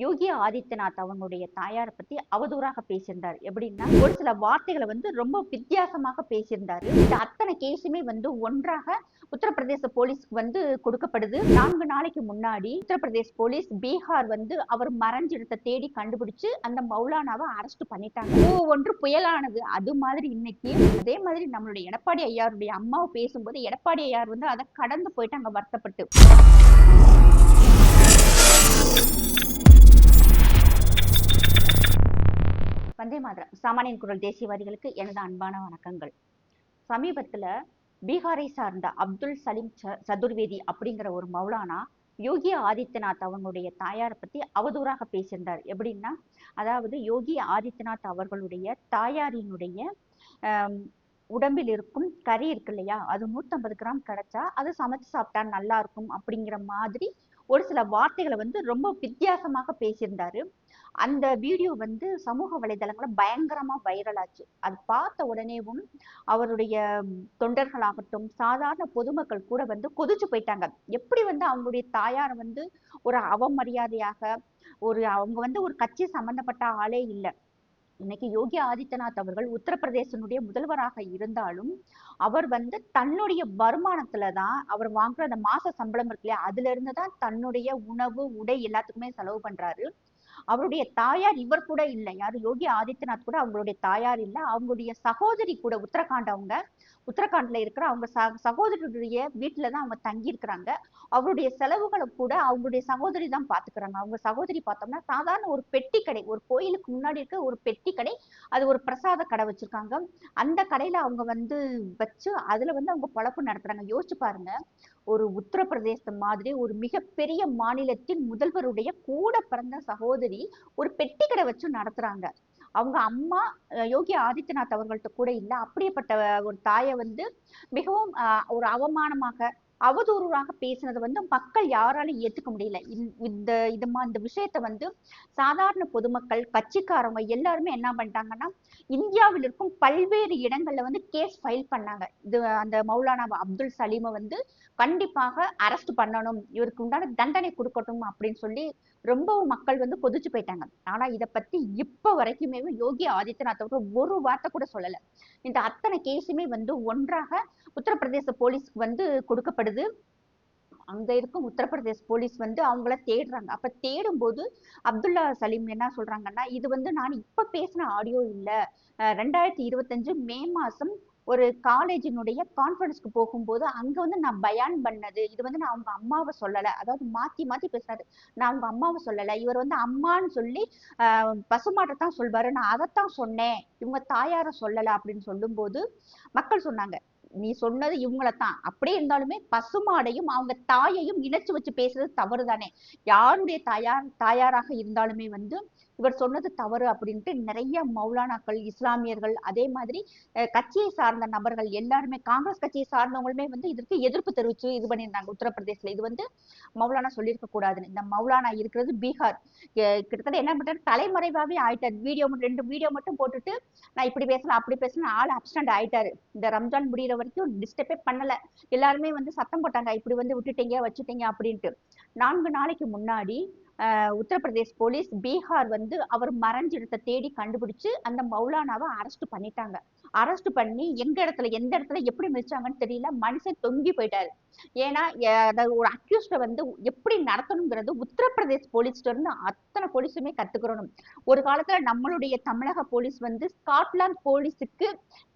யோகி ஆதித்யநாத் அவங்களுடைய தாயார பத்தி அவதூறாக பேசியிருந்தார். எப்படின்னா, ஒரு சில வார்த்தைகள ரொம்ப வித்தியாசமாக பேசியிருந்தாரு. இந்த அத்தனை கேஸுமே ஒன்றாக உத்தரப்பிரதேச போலீஸ்க்கு கொடுக்கப்படுது. 4 நாளைக்கு முன்னாடி உத்தரப்பிரதேஷ் போலீஸ் பீகார் அவர் மறைஞ்ச இடத்த தேடி கண்டுபிடிச்சு அந்த மௌலானாவ அரெஸ்ட் பண்ணிட்டாங்க. ஒன்று புயலானது. அது மாதிரி இன்னைக்கு அதே மாதிரி நம்மளுடைய எடப்பாடி ஐயாருடைய அம்மாவ பேசும்போது எடப்பாடி ஐயார் அத கடந்து போயிட்டாங்க வருத்தப்பட்டு. வந்தே மாதரம். சாமானியன் குரல் தேசியவாதிகளுக்கு எனது அன்பான வணக்கங்கள். சமீபத்துல பீகாரை சார்ந்த அப்துல் சலீம் சதுர்வேதி அப்படிங்கிற ஒரு மௌலானா யோகி ஆதித்யநாத் அவங்களுடைய தாயாரை பத்தி அவதூறாக பேசியிருந்தார். எப்படின்னா, அதாவது யோகி ஆதித்யநாத் அவர்களுடைய தாயாரினுடைய உடம்பில் இருக்கும் கறி இருக்கு இல்லையா, அது 150 கிராம் கிடைச்சா அது சமைச்சு சாப்பிட்டா நல்லா இருக்கும் அப்படிங்கிற மாதிரி ஒரு சில வார்த்தைகளை ரொம்ப வித்தியாசமாக பேசியிருந்தாரு. அந்த வீடியோ சமூக வலைதளங்கள்ல பயங்கரமா வைரல் ஆச்சு. அது பார்த்த உடனேவும் அவருடைய தொண்டர்களாகட்டும், சாதாரண பொதுமக்கள் கூட கொதிச்சு போயிட்டாங்க. எப்படி அவங்களுடைய தாயார ஒரு அவமரியாதையாக, அவங்க ஒரு கட்சி சம்பந்தப்பட்ட ஆளே இல்ல. இன்னைக்கு யோகி ஆதித்யநாத் அவர்கள் உத்தரப்பிரதேசனுடைய முதல்வராக இருந்தாலும் அவர் தன்னுடைய வருமானத்துல தான் அவர் வாங்குற அந்த மாச சம்பளம் இருக்கு இல்லையா, அதுல இருந்துதான் தன்னுடைய உணவு உடை எல்லாத்துக்குமே செலவு பண்றாரு. அவருடைய தாயார் இவர் கூட இல்லை. யாரு? யோகி ஆதித்யநாத் கூட அவங்களுடைய தாயார் இல்ல. அவங்களுடைய சகோதரி கூட உத்தரகாண்ட்ல இருக்கிற அவங்க சகோதரியுடைய வீட்டுலதான் அவங்க தங்கி இருக்கிறாங்க. அவருடைய செலவுகளை கூட அவங்களுடைய சகோதரி தான் பாத்துக்கிறாங்க. அவங்க சகோதரி பார்த்தோம்னா சாதாரண ஒரு பெட்டி கடை, ஒரு கோயிலுக்கு முன்னாடி இருக்க ஒரு பெட்டி கடை, அது ஒரு பிரசாத கடை வச்சிருக்காங்க. அந்த கடையில அவங்க வச்சு அதுல அவங்க பொழப்பு நடத்துறாங்க. யோசிச்சு பாருங்க, ஒரு உத்தரப்பிரதேசம் மாதிரி ஒரு மிகப்பெரிய மாநிலத்தின் முதல்வருடைய கூட பிறந்த சகோதரி ஒரு பெட்டி கடை வச்சு நடத்துறாங்க. அவங்க அம்மா யோகி ஆதித்யநாத் அவர்கள்ட்ட கூட இல்ல. அப்படிப்பட்ட ஒரு தாயை மிகவும் ஒரு அவமானமாக அவதூறாக பேசினது மக்கள் யாராலும் ஏத்துக்க முடியல. இந்த விஷயத்த சாதாரண பொதுமக்கள், கட்சிக்காரங்க எல்லாருமே என்ன பண்ணிட்டாங்கன்னா, இந்தியாவில் இருக்கும் பல்வேறு இடங்கள்ல கேஸ் ஃபைல் பண்ணாங்க. அந்த மௌலானா அப்துல் சலீமை கண்டிப்பாக அரெஸ்ட் பண்ணணும், இவருக்கு உண்டான தண்டனை கொடுக்கட்டும் அப்படின்னு சொல்லி ரொம்பவும் மக்கள் கொதிச்சு போயிட்டாங்க. ஆனா இத பத்தி இப்ப வரைக்குமே யோகி ஆதித்யநாத் அவர்கள் ஒரு வார்த்தை கூட சொல்லல. இந்த அத்தனை கேஸுமே ஒன்றாக உத்தரப்பிரதேச போலீஸ்க்கு கொடுக்கப்படுது. அங்க இருக்கும் உத்தரப்பிரதேச போலீஸ் அவங்கள தேடுறாங்க. அப்ப தேடும் போது அப்துல்லா சலீம் என்ன சொல்றாங்கன்னா, இது நான் இப்ப பேசின ஆடியோ இல்ல. 2025 மே மாசம் ஒரு காலேஜினுடைய கான்பரன்ஸ்க்கு போகும்போது அங்க நான் பயான் பண்ணது. இது நான் அவங்க அம்மாவை சொல்லல. அதாவது மாத்தி மாத்தி பேசுறாரு. நான் அவங்க அம்மாவை சொல்லல. இவர் அம்மான்னு சொல்லி பசுமாட்டத்தான் சொல்வாரு. நான் அதைத்தான் சொன்னேன், இவங்க தாயார சொல்லல அப்படின்னு சொல்லும் போது மக்கள் சொன்னாங்க, நீ சொன்னது இவங்களத்தான். அப்படியே இருந்தாலுமே பசுமாடையும் அவங்க தாயையும் இணைச்சு வச்சு பேசுறது தவறுதானே. யாருடைய தாயாராக இருந்தாலுமே இவர் சொன்னது தவறு அப்படின்ட்டு நிறைய மௌலானாக்கள், இஸ்லாமியர்கள், அதே மாதிரி கட்சியை சார்ந்த நபர்கள் எல்லாருமே, காங்கிரஸ் கட்சியை சார்ந்தவங்களுமே இதற்கு எதிர்ப்பு தெரிவிச்சு இது பண்ணியிருந்தாங்க உத்தரப்பிரதேசல. இது மௌலானா சொல்லியிருக்க கூடாதுன்னு. இந்த மௌலானா இருக்கிறது பீகார். கிட்டத்தட்ட என்ன பண்றாரு, தலைமறைவாவே ஆயிட்டாரு. 2 வீடியோ மட்டும் போட்டுட்டு நான் இப்படி பேசலாம் அப்படி பேசலாம் ஆள் அப்சண்ட் ஆயிட்டாரு. இந்த ரம்ஜான் முடிகிற வரைக்கும் டிஸ்டர்பே பண்ணல. எல்லாருமே சத்தம் போட்டாங்க, இப்படி விட்டுட்டீங்க வச்சுட்டீங்க அப்படின்ட்டு. 4 நாளைக்கு முன்னாடி உத்தரப்பிரதேஷ் போலீஸ் பீகார் அவர் மறைஞ்ச இடத்தை தேடி கண்டுபிடிச்சு அந்த மௌலானாவை அரெஸ்ட் பண்ணிட்டாங்க. அரெஸ்ட் பண்ணி எந்த இடத்துல எப்படி மிதிச்சாங்கன்னு தெரியல. மனுஷன் தொங்கி போயிட்டாரு. ஏன்னா ஒரு அக்யூஸ்ட எப்படி நடத்தணுங்கிறது உத்தரப்பிரதேஷ் போலீஸ்ல இருந்து அத்தனை போலீஸுமே கத்துக்கிறோம். ஒரு காலத்துல நம்மளுடைய தமிழக போலீஸ் ஸ்காட்லாந்து போலீஸுக்கு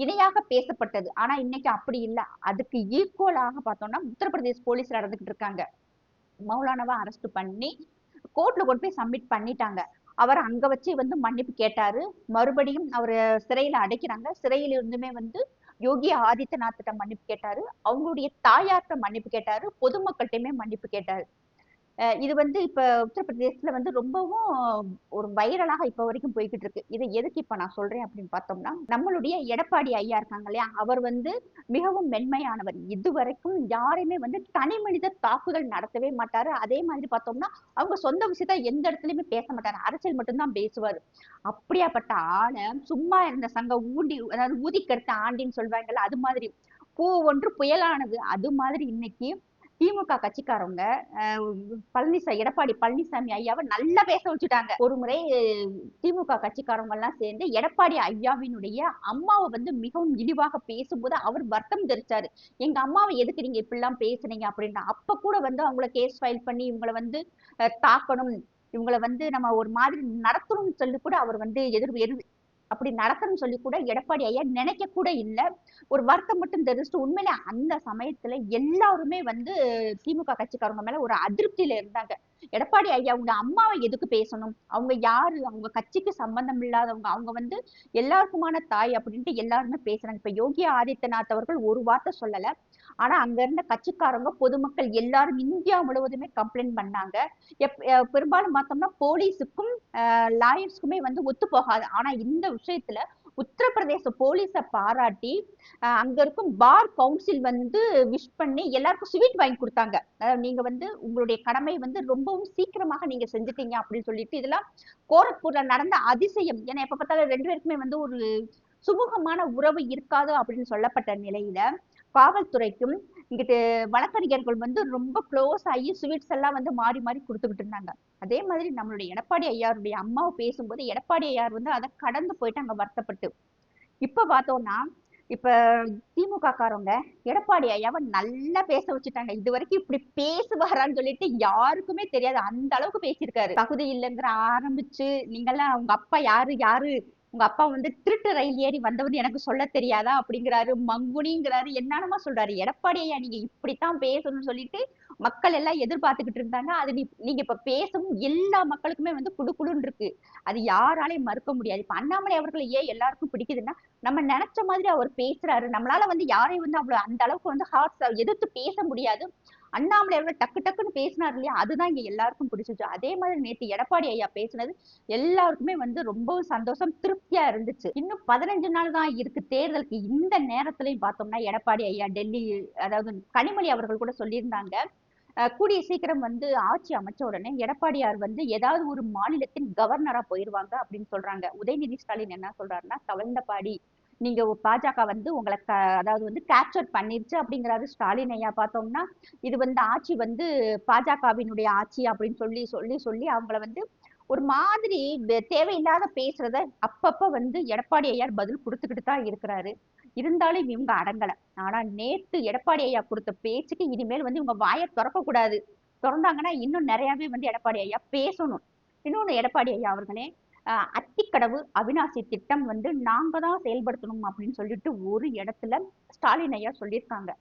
இணையாக பேசப்பட்டது. ஆனா இன்னைக்கு அப்படி இல்ல. அதுக்கு ஈக்குவலாக பார்த்தோம்னா உத்தரப்பிரதேஷ் போலீஸ் நடந்துகிட்டு இருக்காங்க. மௌலானாவை அரெஸ்ட் பண்ணி கோர்ட்ல கொண்டு போய் சப்மிட் பண்ணிட்டாங்க. அவர் அங்க வச்சு மன்னிப்பு கேட்டாரு. மறுபடியும் அவரு சிறையில அடைக்கிறாங்க. சிறையில இருந்துமே யோகி ஆதித்யநாத்திட்ட மன்னிப்பு கேட்டாரு. அவங்களுடைய தாயார்ட்ட மன்னிப்பு கேட்டாரு. பொதுமக்கள்கிட்டயுமே மன்னிப்பு கேட்டாரு. இது இப்ப உத்தரப்பிரதேசத்துல ரொம்பவும் ஒரு வைரலாக இப்ப வரைக்கும் போய்கிட்டு இருக்கு. இதை எதுக்கு இப்ப நான் சொல்றேன் அப்படின்னு பார்த்தோம்னா, நம்மளுடைய எடப்பாடி ஐயா இருக்காங்க இல்லையா, அவர் மிகவும் மென்மையானவர். இதுவரைக்கும் யாரையுமே தனி மனித தாக்குதல் நடத்தவே மாட்டாரு. அதே மாதிரி பார்த்தோம்னா அவங்க சொந்த விஷயத்த எந்த இடத்துலயுமே பேச மாட்டாரு. அரசியல் மட்டும்தான் பேசுவாரு. அப்படியாப்பட்ட ஆளை சும்மா இருந்த சங்க ஊதி கருத்த ஆண்டின்னு சொல்வாங்கல்ல, அது மாதிரி பூ ஒன்று புயலானது. அது மாதிரி இன்னைக்கு திமுக கட்சிக்காரவங்க எடப்பாடி பழனிசாமி ஐயாவை நல்லா பேச வச்சுட்டாங்க. ஒரு முறை திமுக கட்சிக்காரவங்க எல்லாம் சேர்ந்து எடப்பாடி ஐயாவினுடைய அம்மாவை வந்து மிகவும் இழிவாக பேசும்போது அவர் வருத்தம் தெரிவிச்சாரு. எங்க அம்மாவை எதுக்கு நீங்க இப்படிலாம் பேசுனீங்க அப்படின்னா, அப்ப கூட வந்து அவங்கள கேஸ் ஃபைல் பண்ணி இவங்களை வந்து தாக்கணும், இவங்களை வந்து நம்ம ஒரு மாதிரி நடத்தணும்னு சொல்லி கூட அவர் வந்து அப்படி நடத்தணும்னு சொல்லி கூட எடப்பாடி ஐயா நினைக்க கூட இல்லை. ஒரு வருத்தம் மட்டும் தெரிவிச்சுட்டு உண்மையிலே அந்த சமயத்துல எல்லாருமே வந்து திமுக கட்சிக்காரங்க மேல ஒரு அதிருப்தியில இருந்தாங்க. எடப்பாடி ஐயா உங்க அம்மாவை எதுக்கு பேசணும், அவங்க யாரு, அவங்க கட்சிக்கு சம்பந்தம் இல்லாதவங்க, அவங்க வந்து எல்லாருக்குமான தாய் அப்படின்ட்டு எல்லாருமே பேசுறாங்க. இப்ப யோகி ஆதித்யநாத் அவர்கள் ஒரு வார்த்தை சொல்லல, ஆனா அங்க இருந்த கட்சிக்காரங்க பொதுமக்கள் எல்லாரும் இந்தியா முழுவதுமே கம்ப்ளைண்ட் பண்ணாங்க. பெரும்பாலும் பார்த்தோம்னா போலீஸுக்கும் லாயர்ஸ்க்குமே வந்து ஒத்து போகாது. ஆனா இந்த விஷயத்துல உத்தரப்பிரதேச போலீஸை பாராட்டி அங்க இருக்கும் பார் கவுன்சில் வந்து விஷ் பண்ணி எல்லாருக்கும் ஸ்வீட் வாங்கி கொடுத்தாங்க. நீங்க வந்து உங்களுடைய கடமை வந்து ரொம்பவும் சீக்கிரமாக நீங்க செஞ்சுட்டீங்க அப்படின்னு சொல்லிட்டு, இதெல்லாம் கோரக்பூர்ல நடந்த அதிசயம். ஏன்னா எப்ப பார்த்தாலும் ரெண்டு பேருக்குமே வந்து ஒரு சுமூகமான உறவு இருக்காது அப்படின்னு சொல்லப்பட்ட நிலையில காவல்துறைக்கும் இங்கிட்டு வழக்கறிஞர்கள் வந்து ரொம்ப க்ளோஸ் ஆகி ஸ்வீட்ஸ் எல்லாம் வந்து மாறி மாறி கொடுத்துக்கிட்டு இருந்தாங்க. அதே மாதிரி நம்மளுடைய எடப்பாடி ஐயாருடைய அம்மாவை பேசும்போது எடப்பாடி ஐயார் வந்து அதை கடந்து போயிட்டாங்க வருத்தப்பட்டு. இப்ப பார்த்தோம்னா இப்ப திமுக காரங்க எடப்பாடி ஐயாவை நல்லா பேச வச்சுட்டாங்க. இது வரைக்கும் இப்படி பேசுவாரான்னு சொல்லிட்டு யாருக்குமே தெரியாது, அந்த அளவுக்கு பேசியிருக்காரு. தகுதி இல்லைங்கிற ஆரம்பிச்சு, நீங்கெல்லாம் உங்க அப்பா யாரு யாரு, உங்க அப்பா வந்து திருட்டு ரயில் ஏறி வந்தவன்னு எனக்கு சொல்ல தெரியாதா அப்படிங்கிறாரு, மங்குனிங்கிறாரு, என்னென்னமா சொல்றாரு. எடப்பாடி ஐயா நீங்க இப்படித்தான் பேசணும்னு சொல்லிட்டு மக்கள் எல்லாம் எதிர்பார்த்துக்கிட்டு இருந்தாங்க. அது நீங்க இப்ப பேசவும் எல்லா மக்களுக்குமே வந்து குடுக்குடுன்னு இருக்கு. அது யாராலையும் மறுக்க முடியாது. இப்ப அண்ணாமலை அவர்களை ஏன் எல்லாருக்கும் பிடிக்குதுன்னா, நம்ம நினைச்ச மாதிரி அவர் பேசுறாரு. நம்மளால வந்து யாரையும் வந்து அவ்வளவு அந்த அளவுக்கு வந்து எதிர்த்து பேச முடியாது. அண்ணாமலை அவர்கள் டக்கு டக்குன்னு பேசினார் இல்லையா, அதுதான் இங்க எல்லாருக்கும் பிடிச்சிச்சு. அதே மாதிரி நேத்து எடப்பாடி ஐயா பேசினது எல்லாருக்குமே வந்து ரொம்பவும் சந்தோஷம், திருப்தியா இருந்துச்சு. இன்னும் 15 நாள் தான் இருக்கு தேர்தலுக்கு. இந்த நேரத்திலையும் பார்த்தோம்னா எடப்பாடி ஐயா டெல்லி, அதாவது கனிமொழி அவர்கள் கூட சொல்லியிருந்தாங்க, கூடிய சீக்கிரம் வந்து ஆட்சி அமைச்ச உடனே எடப்பாடியார் வந்து ஏதாவது ஒரு மாநிலத்தின் கவர்னரா போயிருவாங்க அப்படின்னு சொல்றாங்க. உதயநிதி ஸ்டாலின் என்ன சொல்றாருன்னா, கவர்ந்தபாடி நீங்க பாஜக வந்து உங்களை அதாவது வந்து கேப்சர் பண்ணிருச்சு அப்படிங்கிறாரு. ஸ்டாலின் ஐயா பார்த்தோம்னா இது வந்து ஆட்சி வந்து பாஜகவினுடைய ஆட்சி அப்படின்னு சொல்லி சொல்லி சொல்லி அவங்கள வந்து ஒரு மாதிரி தேவையில்லாத பேசுறத அப்பப்ப வந்து எடப்பாடி ஐயார் பதில் கொடுத்துக்கிட்டு தான் இருக்கிறாரு. இருந்தாலும் இவங்க அடங்கல. ஆனா நேத்து எடப்பாடி ஐயா கொடுத்த பேச்சுக்கு இனிமேல் வந்து இவங்க வாயை திறக்க கூடாது. திறந்தாங்கன்னா இன்னும் நிறையவே வந்து எடப்பாடி ஐயா பேசணும். இன்னொன்னு எடப்பாடி ஐயா அவர்களே, அத்திக்கடவு அவிநாசி திட்டம் வந்து நாங்க தான் செயல்படுத்தணும் அப்படின்னு சொல்லிட்டு ஒரு இடத்துல ஸ்டாலின் ஐயா சொல்லியிருக்காங்க.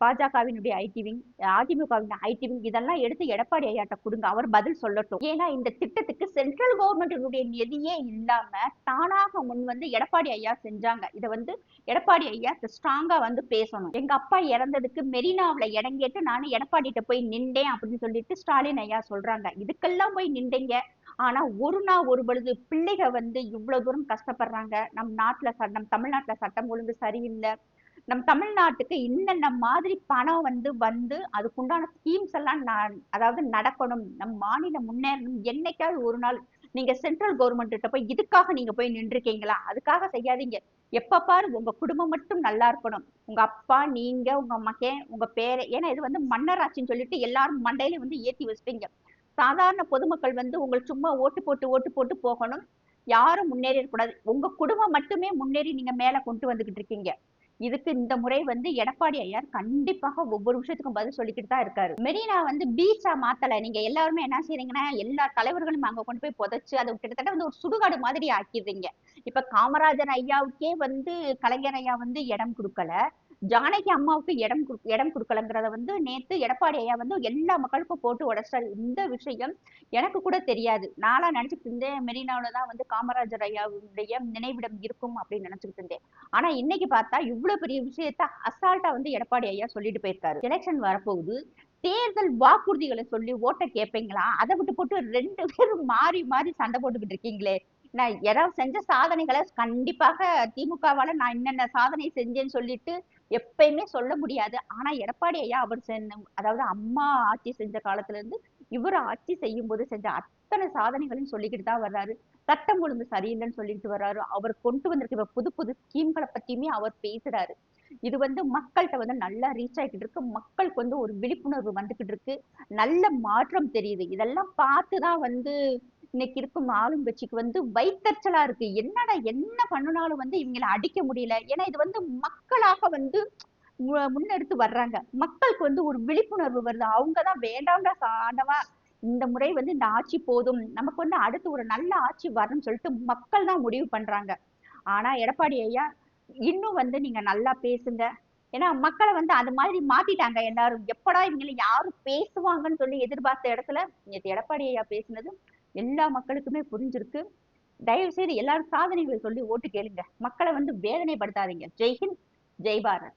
பாஜகவினுடைய ஐடி விங், அதிமுகவின் ஐடி விங் இதெல்லாம் எடுத்து எடப்பாடி ஐயாட்ட கொடுங்க, அவர் பதில் சொல்லட்டும். ஏன்னா இந்த திட்டத்துக்கு சென்ட்ரல் கவர்மெண்டினுடைய நிதியே இல்லாம தானாக முன் வந்து எடப்பாடி ஐயா செஞ்சாங்க. இதை வந்து எடப்பாடி ஐயா ஸ்ட்ராங்கா வந்து பேசணும். எங்க அப்பா இறந்ததுக்கு மெரினாவுல இடம் கேட்டு நானும் எடப்பாடிட்ட போய் நின்றேன் அப்படின்னு சொல்லிட்டு ஸ்டாலின் ஐயா சொல்றாங்க. இதுக்கெல்லாம் போய் நின்றீங்க. ஆனா ஒரு நாள் ஒரு பொழுது பிள்ளைக வந்து இவ்வளவு தூரம் கஷ்டப்படுறாங்க. நம் தமிழ்நாட்டுல சட்டம் ஒழுங்கு சரியில்லை. நம் தமிழ்நாட்டுக்கு இன்னென்ன மாதிரி பணம் வந்து அதுக்குண்டான ஸ்கீம்ஸ் எல்லாம் அதாவது நடக்கணும், நம் மாநிலம் முன்னேறணும். என்னைக்காவது ஒரு நாள் நீங்க சென்ட்ரல் கவர்மெண்ட் கிட்ட போய் இதுக்காக நீங்க போய் நின்றுருக்கீங்களா? அதுக்காக செய்யாதீங்க. எப்ப பாரு உங்க குடும்பம் மட்டும் நல்லா இருக்கணும். உங்க அப்பா, நீங்க, உங்க மகன், உங்க பேரை, ஏன்னா இது வந்து மன்னராட்சின்னு சொல்லிட்டு எல்லாரும் மண்டையில வந்து ஏத்தி வச்சுட்டீங்க. சாதாரண பொதுமக்கள் வந்து உங்களுக்கு சும்மா ஓட்டு போட்டு போகணும். யாரும் முன்னேறிடக்கூடாது. உங்க குடும்பம் மட்டுமே முன்னேறி நீங்க மேல கொண்டு வந்துகிட்டு இருக்கீங்க. இதுக்கு இந்த முறை வந்து எடப்பாடி ஐயார் கண்டிப்பாக ஒவ்வொரு விஷயத்துக்கும் பதில் சொல்லிக்கிட்டு தான் இருக்காரு. மெரினா வந்து பீச்சா மாத்தல. நீங்க எல்லாருமே என்ன செய்றீங்கன்னா, எல்லா தலைவர்களும் அங்க கொண்டு போய் புதைச்சு அதை கிட்டத்தட்ட வந்து ஒரு சுடுகாடு மாதிரி ஆக்கிடுறீங்க. இப்ப காமராஜர் ஐயாவுக்கே வந்து கலைஞர் ஐயா வந்து இடம் கொடுக்கல, ஜானகி அம்மாவுக்கு இடம் கொடுக்கலங்கிறத வந்து நேத்து எடப்பாடி ஐயா வந்து எல்லா மக்களுக்கும் போட்டு உடைச்சாரு. இந்த விஷயம் எனக்கு கூட தெரியாது. நானா நினைச்சுட்டு இருந்தேன் மெரினாவில தான் வந்து காமராஜர் ஐயாவுடைய நினைவிடம் இருக்கும் அப்படின்னு நினைச்சுக்கிட்டு இருந்தேன். ஆனா இன்னைக்கு பார்த்தா இவ்வளவு பெரிய விஷயத்த அசால்ட்டா வந்து எடப்பாடி ஐயா சொல்லிட்டு போயிருக்காரு. எலெக்ஷன் வரப்போகுது, தேர்தல் வாக்குறுதிகளை சொல்லி ஓட்ட கேட்பீங்களா? அதை விட்டு போட்டு ரெண்டு பேரும் மாறி மாறி சண்டை போட்டுக்கிட்டு இருக்கீங்களே. நான் ஏதாவது செஞ்ச சாதனைகளை கண்டிப்பாக திமுகவால நான் என்னென்ன சாதனை செஞ்சேன்னு சொல்லிட்டு எப்பயுமே சொல்ல முடியாது. ஆனா எடப்பாடி ஐயா அவர் அதாவது அம்மா ஆட்சி செஞ்ச காலத்துல இருந்து இவர் ஆட்சி செய்யும் போது செஞ்ச அத்தனை சாதனைகளையும் சொல்லிக்கிட்டு தான் வர்றாரு. சட்டம் ஒழுங்கு சரியில்லைன்னு சொல்லிட்டு வர்றாரு. அவர் கொண்டு வந்திருக்க புது புது ஸ்கீம்களை பத்தியுமே அவர் பேசுறாரு. இது வந்து மக்கள்கிட்ட வந்து நல்லா ரீச் ஆகிட்டு இருக்கு. மக்களுக்கு வந்து ஒரு விழிப்புணர்வு வந்துகிட்டு இருக்கு. நல்ல மாற்றம் தெரியுது. இதெல்லாம் பார்த்துதான் வந்து இன்னைக்கு இருக்கும் ஆளுங்கட்சிக்கு வந்து வயித்தெரிச்சலா இருக்கு. என்னடா என்ன பண்ணுனாலும் வந்து இவங்களை அடிக்க முடியல. ஏன்னா இது வந்து மக்களாக வந்து முன்னெடுத்து வர்றாங்க. மக்களுக்கு வந்து ஒரு விழிப்புணர்வு வருது. அவங்கதான் வேண்டாம்டா ஆண்டவா, இந்த முறை வந்து இந்த ஆட்சி போதும், நமக்கு வந்து அடுத்து ஒரு நல்ல ஆட்சி வரணும்னு சொல்லிட்டு மக்கள் தான் முடிவு பண்றாங்க. ஆனா எடப்பாடி ஐயா இன்னும் வந்து நீங்க நல்லா பேசுங்க. ஏன்னா மக்களை வந்து அது மாதிரி மாத்திட்டாங்க எல்லாரும். எப்படா இவங்களை யாரும் பேசுவாங்கன்னு சொல்லி எதிர்பார்த்த இடத்துல நேத்து எடப்பாடி ஐயா பேசினது எல்லா மக்களுக்குமே புரிஞ்சிருக்கு. தயவு செய்து எல்லாரும் சாதனைகளை சொல்லி ஓட்டு கேளுங்க. மக்களை வந்து வேதனைப்படுத்தாதீங்க. ஜெய்ஹிந்த், ஜெய் பாரத்.